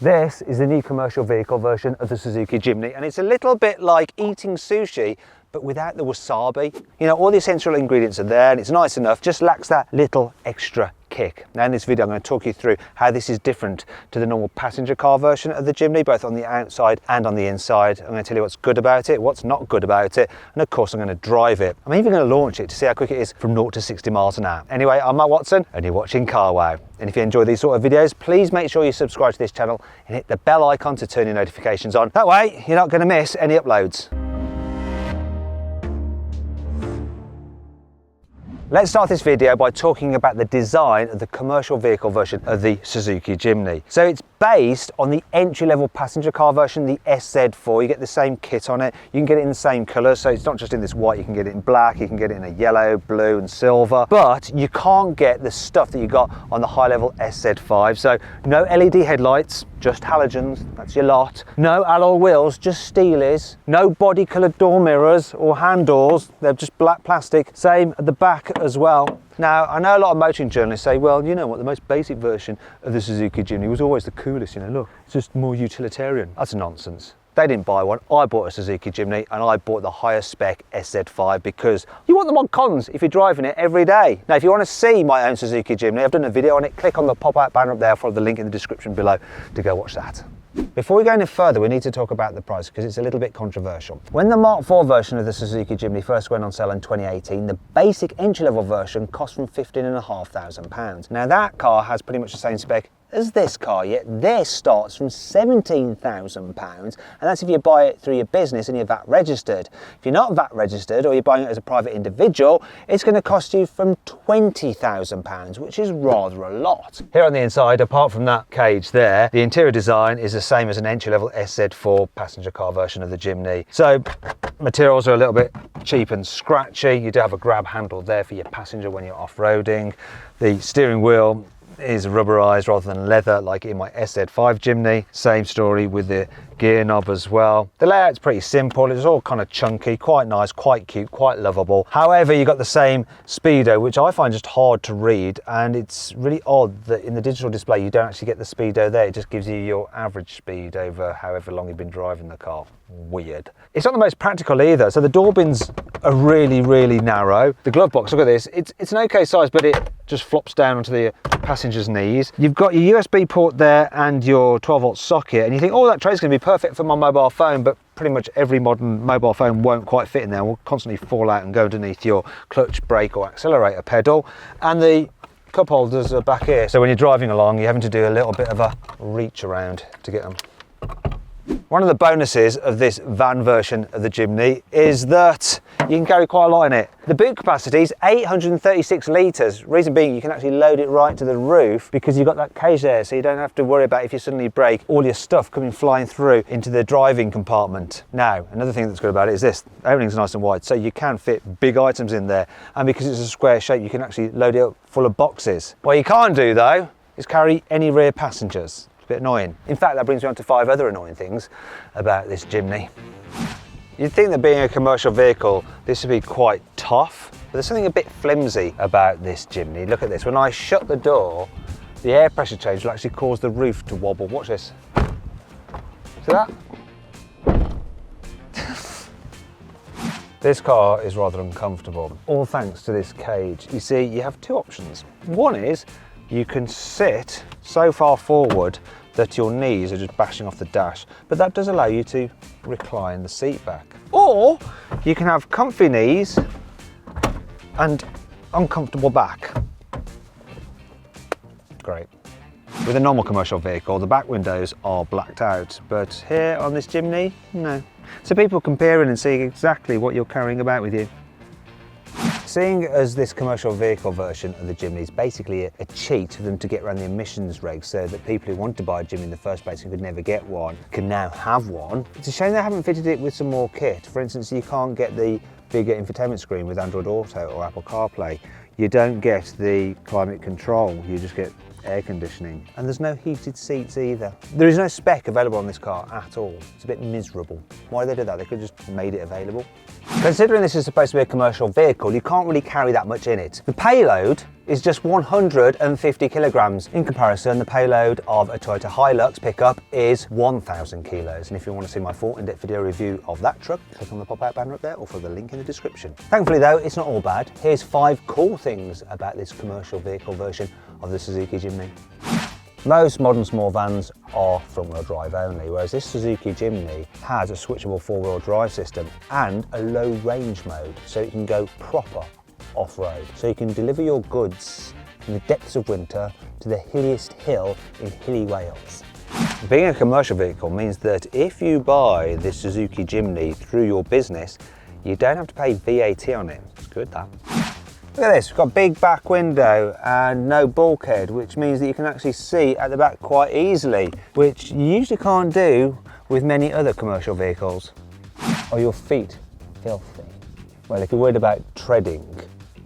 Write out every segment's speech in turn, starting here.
This is the new commercial vehicle version of the Suzuki Jimny, and it's a little bit like eating sushi but without the wasabi. You know, all the essential ingredients are there and it's nice enough, just lacks that little extra kick. Now in this video I'm going to talk you through how this is different to the normal passenger car version of the Jimny, both on the outside and on the inside. I'm going to tell you what's good about it, what's not good about it, and of course I'm going to drive it. I'm even going to launch it to see how quick it is from 0 to 60 miles an hour. Anyway, I'm Matt Watson and you're watching CarWow. And if you enjoy these sort of videos, please make sure you subscribe to this channel and hit the bell icon to turn your notifications on. That way you're not going to miss any uploads. Let's start this video by talking about the design of the commercial vehicle version of the Suzuki Jimny. So it's based on the entry-level passenger car version, the SZ4. You get the same kit on it. You can get it in the same colours, so it's not just in this white, you can get it in black, you can get it in a yellow, blue and silver. But you can't get the stuff that you got on the high-level SZ5. So no LED headlights, just halogens, that's your lot. No alloy wheels, just steelies. No body-coloured door mirrors or handles, they're just black plastic. Same at the back as well. Now, I know a lot of motoring journalists say, well, you know what, the most basic version of the Suzuki Jimny was always the coolest, you know, look, it's just more utilitarian. That's nonsense. They didn't buy one. I bought a Suzuki Jimny and I bought the higher spec SZ5 because you want the mod cons if you're driving it every day. Now, if you want to see my own Suzuki Jimny, I've done a video on it. Click on the pop-out banner up there, follow the link in the description below to go watch that. Before we go any further, we need to talk about the price because it's a little bit controversial. When the Mark IV version of the Suzuki Jimny first went on sale in 2018, the basic entry-level version cost from £15,500. Now that car has pretty much the same spec as this car, yet this starts from £17,000, and that's if you buy it through your business and you're VAT registered. If you're not VAT registered or you're buying it as a private individual, it's going to cost you from £20,000, which is rather a lot. Here on the inside, apart from that cage there, the interior design is the same as an entry-level SZ4 passenger car version of the Jimny. So materials are a little bit cheap and scratchy. You do have a grab handle there for your passenger when you're off-roading. The steering wheel is rubberized rather than leather like in my SZ5 Jimny. Same story with the gear knob as well. The layout's pretty simple, it's all kind of chunky, quite nice, quite cute, quite lovable. However, you got the same Speedo, which I find just hard to read, and it's really odd that in the digital display you don't actually get the Speedo there. It just gives you your average speed over however long you've been driving the car. Weird. It's not the most practical either. So the door bins are really, really narrow. The glove box, look at this, it's an okay size, but it just flops down onto the passenger's knees. You've got your USB port there and your 12-volt socket, and you think, oh, that tray's going to be perfect for my mobile phone, but pretty much every modern mobile phone won't quite fit in there, will constantly fall out and go underneath your clutch, brake or accelerator pedal. And the cup holders are back here, so when you're driving along you're having to do a little bit of a reach around to get them. One of the bonuses of this van version of the Jimny is that you can carry quite a lot in it. The boot capacity is 836 litres. Reason being, you can actually load it right to the roof because you've got that cage there, so you don't have to worry about if you suddenly brake, all your stuff coming flying through into the driving compartment. Now, another thing that's good about it is this. The opening's nice and wide, so you can fit big items in there. And because it's a square shape, you can actually load it up full of boxes. What you can't do though is carry any rear passengers. Bit annoying. In fact, that brings me on to 5 other annoying things about this Jimny. You'd think that being a commercial vehicle, this would be quite tough, but there's something a bit flimsy about this Jimny. Look at this. When I shut the door, the air pressure change will actually cause the roof to wobble. Watch this. See that? This car is rather uncomfortable, all thanks to this cage. You see, you have 2 options. One is you can sit so far forward that your knees are just bashing off the dash, but that does allow you to recline the seat back. Or you can have comfy knees and uncomfortable back. Great. With a normal commercial vehicle, the back windows are blacked out, but here on this Jimny, no. So people comparing and seeing exactly what you're carrying about with you. Seeing as this commercial vehicle version of the Jimny is basically a cheat for them to get around the emissions regs, so that people who want to buy a Jimny in the first place and could never get one can now have one. It's a shame they haven't fitted it with some more kit. For instance, you can't get the bigger infotainment screen with Android Auto or Apple CarPlay. You don't get the climate control, you just get air conditioning. And there's no heated seats either. There is no spec available on this car at all. It's a bit miserable. Why did they do that? They could have just made it available. Considering this is supposed to be a commercial vehicle, you can't really carry that much in it. The payload is just 150 kilograms. In comparison, the payload of a Toyota Hilux pickup is 1,000 kilos. And if you want to see my full in-depth video review of that truck, click on the pop-out banner up there or follow the link in the description. Thankfully though, it's not all bad. Here's 5 cool things about this commercial vehicle version of the Suzuki Jimny. Most modern small vans are front-wheel drive only, whereas this Suzuki Jimny has a switchable 4-wheel drive system and a low range mode, so you can go proper off-road. So you can deliver your goods in the depths of winter to the hilliest hill in hilly Wales. Being a commercial vehicle means that if you buy this Suzuki Jimny through your business, you don't have to pay VAT on it. It's good, that. Look at this, we've got a big back window and no bulkhead, which means that you can actually see at the back quite easily, which you usually can't do with many other commercial vehicles. Are your feet filthy? Well, if you're worried about treading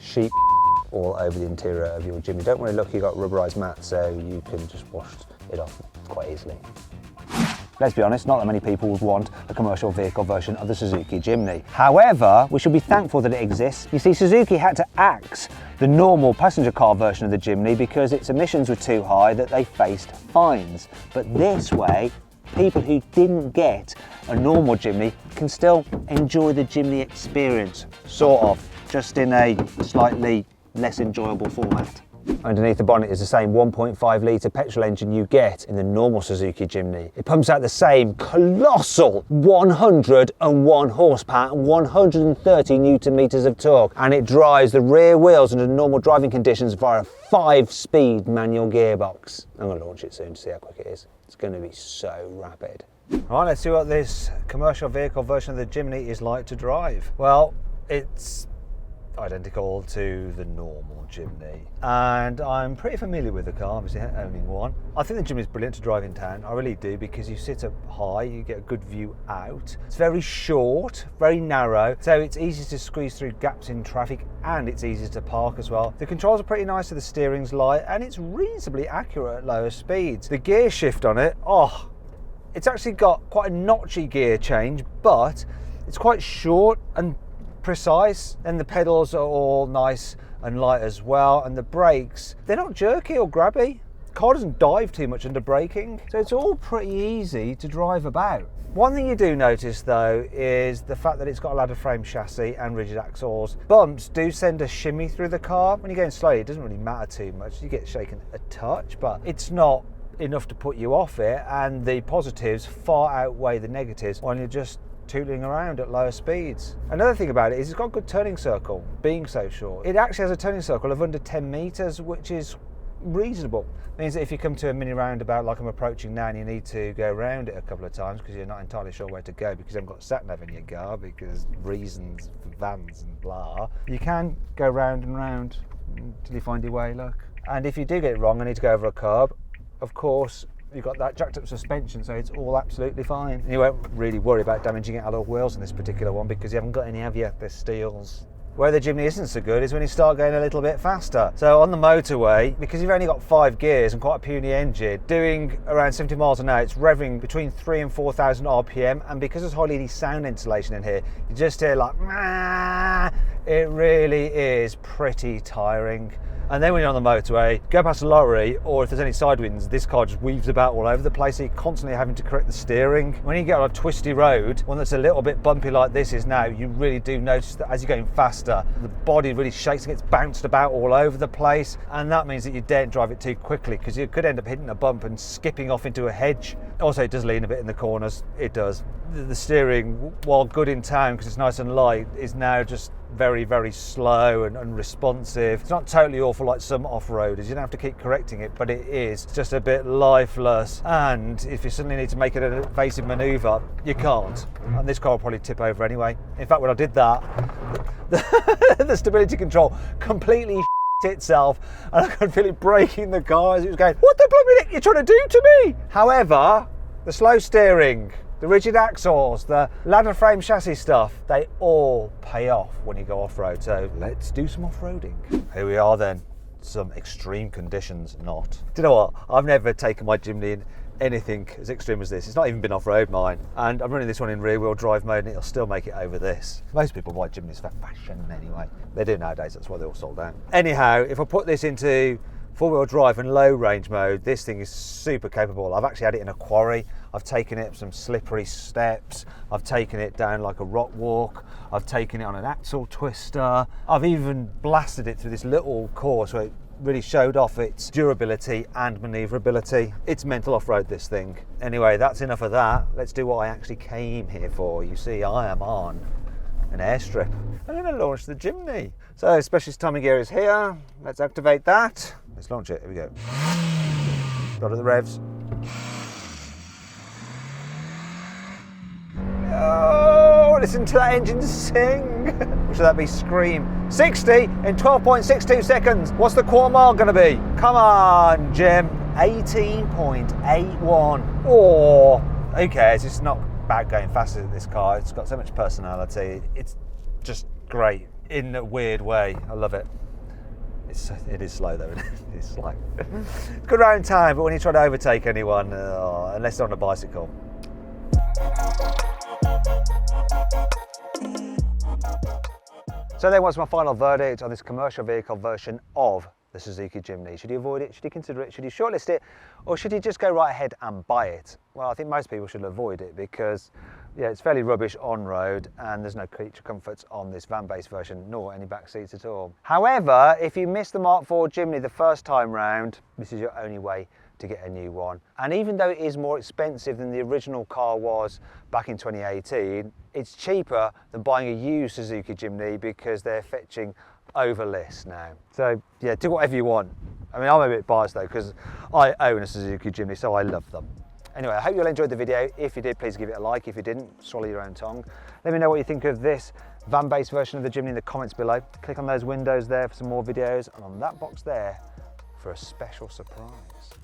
sheep all over the interior of your Jimny, don't worry, look, you've got rubberized mats, so you can just wash it off quite easily. Let's be honest, not that many people would want a commercial vehicle version of the Suzuki Jimny. However, we should be thankful that it exists. You see, Suzuki had to axe the normal passenger car version of the Jimny because its emissions were too high that they faced fines. But this way, people who didn't get a normal Jimny can still enjoy the Jimny experience, sort of, just in a slightly less enjoyable format. Underneath the bonnet is the same 1.5 litre petrol engine you get in the normal Suzuki Jimny. It pumps out the same colossal 101 horsepower and 130 newton meters of torque, and it drives the rear wheels under normal driving conditions via a 5-speed manual gearbox. I'm going to launch it soon to see how quick it is. It's going to be so rapid. Right, let's see what this commercial vehicle version of the Jimny is like to drive. Well, it's identical to the normal Jimny, and I'm pretty familiar with the car, obviously owning one. I think the Jimny is brilliant to drive in town, I really do, because you sit up high, you get a good view out. It's very short, very narrow, so it's easy to squeeze through gaps in traffic, and it's easy to park as well. The controls are pretty nice, so the steering's light, and it's reasonably accurate at lower speeds. The gear shift on it, it's actually got quite a notchy gear change, but it's quite short and precise, and the pedals are all nice and light as well, and the brakes, they're not jerky or grabby. The car doesn't dive too much under braking, so it's all pretty easy to drive about. One thing you do notice though is the fact that it's got a ladder frame chassis and rigid axles. Bumps do send a shimmy through the car. When you're going slowly, it doesn't really matter too much. You get shaken a touch, but it's not enough to put you off it, and the positives far outweigh the negatives when you're just tootling around at lower speeds. Another thing about it is it's got a good turning circle, being so short. It actually has a turning circle of under 10 meters, which is reasonable. It means that if you come to a mini roundabout like I'm approaching now and you need to go around it a couple of times because you're not entirely sure where to go because you haven't got sat-nav in your car because reasons for vans and blah, you can go round and round until you find your way, look. And if you do get it wrong and need to go over a curb, of course, you've got that jacked up suspension, so it's all absolutely fine. And you won't really worry about damaging alloy wheels in this particular one because you haven't got any, have you? They're steels. Where the Jimny isn't so good is when you start going a little bit faster. So on the motorway, because you've only got 5 gears and quite a puny engine, doing around 70 miles an hour, it's revving between 3,000 and 4,000 RPM, and because there's hardly any sound insulation in here, you just hear like, Mah! It really is pretty tiring. And then when you're on the motorway, go past a lorry, or if there's any side winds, this car just weaves about all over the place, so you're constantly having to correct the steering. When you get on a twisty road, one that's a little bit bumpy like this is now, you really do notice that as you're going faster, the body really shakes and gets bounced about all over the place, and that means that you daren't drive it too quickly, because you could end up hitting a bump and skipping off into a hedge. Also, it does lean a bit in the corners, it does. The steering, while good in town because it's nice and light, is now just very, very slow and unresponsive. It's not totally awful like some off-roaders, you don't have to keep correcting it, but it is just a bit lifeless, and if you suddenly need to make an evasive manoeuvre, you can't, and this car will probably tip over anyway. In fact, when I did that, the stability control completely itself, and I could feel it braking the car as it was going, what the blooming heck are you trying to do to me? However, the slow steering, the rigid axles, the ladder frame chassis stuff, they all pay off when you go off-road. So let's do some off-roading. Here we are then, some extreme conditions, not. Do you know what? I've never taken my Jimny in anything as extreme as this. It's not even been off-road mine, and I'm running this one in rear-wheel drive mode and it'll still make it over this. Most people buy Jimnys for fashion anyway. They do nowadays, that's why they're all sold out. Anyhow, if I put this into four-wheel drive and low range mode, this thing is super capable. I've actually had it in a quarry, I've taken it up some slippery steps, I've taken it down like a rock walk, I've taken it on an axle twister, I've even blasted it through this little course where it really showed off its durability and manoeuvrability. It's mental off-road, this thing. Anyway, that's enough of that. Let's do what I actually came here for. You see, I am on an airstrip. I'm going to launch the Jimny. So specialist timing gear is here. Let's activate that. Let's launch it. Here we go. Got it, the revs. Oh, listen to that engine sing. Or should that be scream? 60 in 12.62 seconds. What's the quarter mile going to be? Come on, Jim. 18.81. Oh, who cares? It's not bad going faster than this car. It's got so much personality. It's just great in a weird way. I love it. It is slow though. It's slow. It's good around time, but when you try to overtake anyone, unless they're on a bicycle. So then, what's my final verdict on this commercial vehicle version of the Suzuki Jimny? Should you avoid it? Should you consider it? Should you shortlist it? Or should you just go right ahead and buy it? Well, I think most people should avoid it because, yeah, it's fairly rubbish on road and there's no creature comforts on this van-based version, nor any back seats at all. However, if you missed the Mark IV Jimny the first time round, this is your only way to get a new one. And even though it is more expensive than the original car was back in 2018, it's cheaper than buying a used Suzuki Jimny because they're fetching over list now. So yeah, do whatever you want. I mean, I'm a bit biased though because I own a Suzuki Jimny, so I love them. Anyway, I hope you all enjoyed the video. If you did, please give it a like. If you didn't, swallow your own tongue. Let me know what you think of this van-based version of the Jimny in the comments below. Click on those windows there for some more videos, and on that box there for a special surprise.